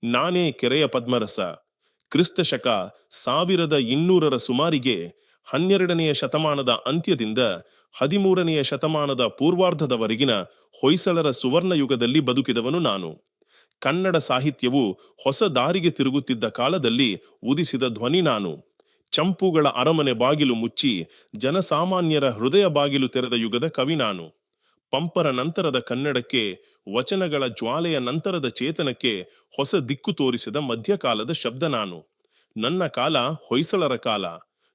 ನಾನೇ ಕೆರೆಯ ಪದ್ಮರಸ. ಕ್ರಿಸ್ತ ಶಕ 1200 ಸುಮಾರಿಗೆ 12ನೆಯ ಶತಮಾನದ ಅಂತ್ಯದಿಂದ 13ನೆಯ ಶತಮಾನದ ಪೂರ್ವಾರ್ಧದವರೆಗಿನ ಹೊಯ್ಸಳರ ಸುವರ್ಣಯುಗದಲ್ಲಿ ಬದುಕಿದವನು ನಾನು. ಕನ್ನಡ ಸಾಹಿತ್ಯವು ಹೊಸ ದಾರಿಗೆ ತಿರುಗುತ್ತಿದ್ದ ಕಾಲದಲ್ಲಿ ಉದಿಸಿದ ಧ್ವನಿ ನಾನು. ಚಂಪುಗಳ ಅರಮನೆ ಬಾಗಿಲು ಮುಚ್ಚಿ ಜನಸಾಮಾನ್ಯರ ಹೃದಯ ಬಾಗಿಲು ತೆರೆದ ಯುಗದ ಕವಿ ನಾನು. ಪಂಪರ ನಂತರದ ಕನ್ನಡಕ್ಕೆ, ವಚನಗಳ ಜ್ವಾಲೆಯ ನಂತರದ ಚೇತನಕ್ಕೆ ಹೊಸ ದಿಕ್ಕು ತೋರಿಸಿದ ಮಧ್ಯಕಾಲದ ಶಬ್ದ ನಾನು. ನನ್ನ ಕಾಲ ಹೊಯ್ಸಳರ ಕಾಲ.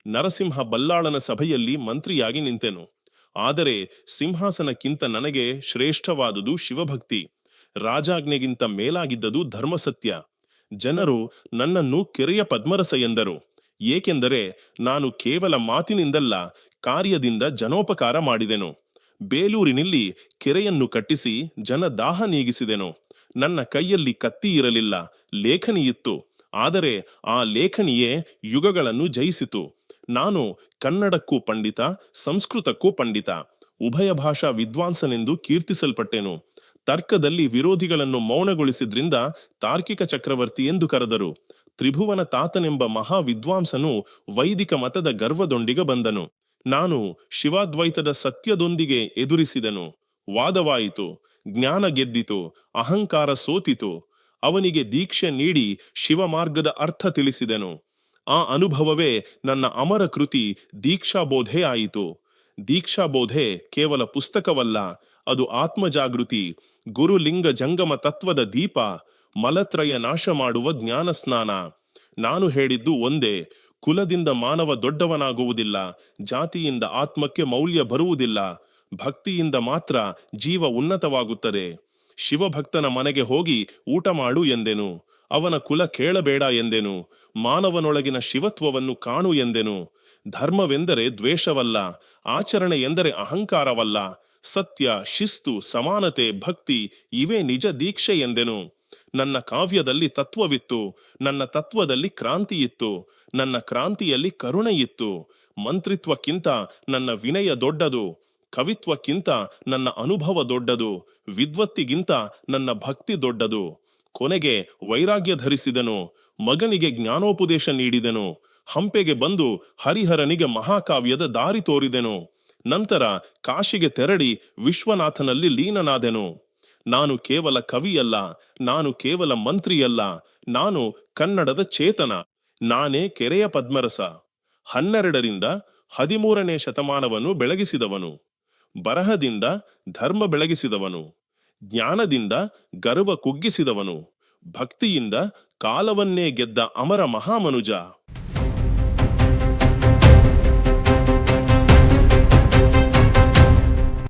ನರಸಿಂಹ ಬಲ್ಲಾಳನ ಸಭೆಯಲ್ಲಿ ಮಂತ್ರಿಯಾಗಿ ನಿಂತೆನು. ಆದರೆ ಸಿಂಹಾಸನಕ್ಕಿಂತ ನನಗೆ ಶ್ರೇಷ್ಠವಾದುದು ಶಿವಭಕ್ತಿ. ರಾಜಾಜ್ಞೆಗಿಂತ ಮೇಲಾಗಿದ್ದದು ಧರ್ಮಸತ್ಯ. ಜನರು ನನ್ನನ್ನು ಕೆರೆಯ ಪದ್ಮರಸ ಎಂದರು. ಏಕೆಂದರೆ ನಾನು ಕೇವಲ ಮಾತಿನಿಂದಲ್ಲ, ಕಾರ್ಯದಿಂದ ಜನೋಪಕಾರ ಮಾಡಿದೆನು. ಬೇಲೂರಿನಲ್ಲಿ ಕೆರೆಯನ್ನು ಕಟ್ಟಿಸಿ ಜನ ದಾಹ ನೀಗಿಸಿದೆನು. ನನ್ನ ಕೈಯಲ್ಲಿ ಕತ್ತಿ ಇರಲಿಲ್ಲ, ಲೇಖನಿಯಿತ್ತು. ಆದರೆ ಆ ಲೇಖನಿಯೇ ಯುಗಗಳನ್ನು ಜಯಿಸಿತು. ನಾನು ಕನ್ನಡಕ್ಕೂ ಪಂಡಿತ, ಸಂಸ್ಕೃತಕ್ಕೂ ಪಂಡಿತ, ಉಭಯ ಭಾಷಾ ವಿದ್ವಾಂಸನೆಂದು ಕೀರ್ತಿಸಲ್ಪಟ್ಟೆನು. ತರ್ಕದಲ್ಲಿ ವಿರೋಧಿಗಳನ್ನು ಮೌನಗೊಳಿಸಿದ್ರಿಂದ ತಾರ್ಕಿಕ ಚಕ್ರವರ್ತಿ ಎಂದು ಕರೆದರು. ತ್ರಿಭುವನ ತಾತನೆಂಬ ಮಹಾ ವಿದ್ವಾಂಸನು ವೈದಿಕ ಮತದ ಗರ್ವದೊಂದಿಗೆ ಬಂದನು. ನಾನು ಶಿವಾದ್ವೈತದ ಸತ್ಯದೊಂದಿಗೆ ಎದುರಿಸಿದನು. ವಾದವಾಯಿತು, ಜ್ಞಾನ ಗೆದ್ದಿತು, ಅಹಂಕಾರ ಸೋತಿತು. ಅವನಿಗೆ ದೀಕ್ಷೆ ನೀಡಿ ಶಿವಮಾರ್ಗದ ಅರ್ಥ ತಿಳಿಸಿದೆನು. ಆ ಅನುಭವವೇ ನನ್ನ ಅಮರ ಕೃತಿ ದೀಕ್ಷಾಬೋಧೆ ಆಯಿತು. ದೀಕ್ಷಾಬೋಧೆ ಕೇವಲ ಪುಸ್ತಕವಲ್ಲ, ಅದು ಆತ್ಮಜಾಗೃತಿ, ಗುರುಲಿಂಗ ಜಂಗಮ ತತ್ವದ ದೀಪ, ಮಲತ್ರಯ ನಾಶ ಮಾಡುವ ಜ್ಞಾನ ಸ್ನಾನ. ನಾನು ಹೇಳಿದ್ದು ಒಂದೇ: ಕುಲದಿಂದ ಮಾನವ ದೊಡ್ಡವನಾಗುವುದಿಲ್ಲ, ಜಾತಿಯಿಂದ ಆತ್ಮಕ್ಕೆ ಮೌಲ್ಯ ಬರುವುದಿಲ್ಲ, ಭಕ್ತಿಯಿಂದ ಮಾತ್ರ ಜೀವ ಉನ್ನತವಾಗುತ್ತದೆ. ಶಿವಭಕ್ತನ ಮನೆಗೆ ಹೋಗಿ ಊಟ ಮಾಡು ಎಂದೆನು. ಅವನ ಕುಲ ಕೇಳಬೇಡ ಎಂದೆನು. ಮಾನವನೊಳಗಿನ ಶಿವತ್ವವನ್ನು ಕಾಣು ಎಂದೆನು. ಧರ್ಮವೆಂದರೆ ದ್ವೇಷವಲ್ಲ, ಆಚರಣೆ ಎಂದರೆ ಅಹಂಕಾರವಲ್ಲ. ಸತ್ಯ, ಶಿಸ್ತು, ಸಮಾನತೆ, ಭಕ್ತಿ ಇವೇ ನಿಜ ದೀಕ್ಷೆ ಎಂದೆನು. ನನ್ನ ಕಾವ್ಯದಲ್ಲಿ ತತ್ವವಿತ್ತು, ನನ್ನ ತತ್ವದಲ್ಲಿ ಕ್ರಾಂತಿಯಿತ್ತು, ನನ್ನ ಕ್ರಾಂತಿಯಲ್ಲಿ ಕರುಣೆಯಿತ್ತು. ಮಂತ್ರಿತ್ವಕ್ಕಿಂತ ನನ್ನ ವಿನಯ ದೊಡ್ಡದು, ಕವಿತ್ವಕ್ಕಿಂತ ನನ್ನ ಅನುಭವ ದೊಡ್ಡದು, ವಿದ್ವತ್ತಿಗಿಂತ ನನ್ನ ಭಕ್ತಿ ದೊಡ್ಡದು. ಕೊನೆಗೆ ವೈರಾಗ್ಯ ಧರಿಸಿದನು, ಮಗನಿಗೆ ಜ್ಞಾನೋಪದೇಶ ನೀಡಿದೆನು. ಹಂಪೆಗೆ ಬಂದು ಹರಿಹರನಿಗೆ ಮಹಾಕಾವ್ಯದ ದಾರಿ ತೋರಿದೆನು. ನಂತರ ಕಾಶಿಗೆ ತೆರಳಿ ವಿಶ್ವನಾಥನಲ್ಲಿ ಲೀನನಾದೆನು. ನಾನು ಕೇವಲ ಕವಿಯಲ್ಲ, ನಾನು ಕೇವಲ ಮಂತ್ರಿಯಲ್ಲ, ನಾನು ಕನ್ನಡದ ಚೇತನ. ನಾನೇ ಕೆರೆಯ ಪದ್ಮರಸ. 12ರಿಂದ 13ನೇ ಶತಮಾನವನ್ನು ಬೆಳಗಿಸಿದವನು. ಬರಹದಿಂದ ಧರ್ಮ ಬೆಳಗಿಸಿದವನು. ಜ್ಞಾನದಿಂದ ಗರ್ವ ಕುಗ್ಗಿಸಿದವನು. ಭಕ್ತಿಯಿಂದ ಕಾಲವನ್ನೇ ಗೆದ್ದ ಅಮರ ಮಹಾಮನುಜ.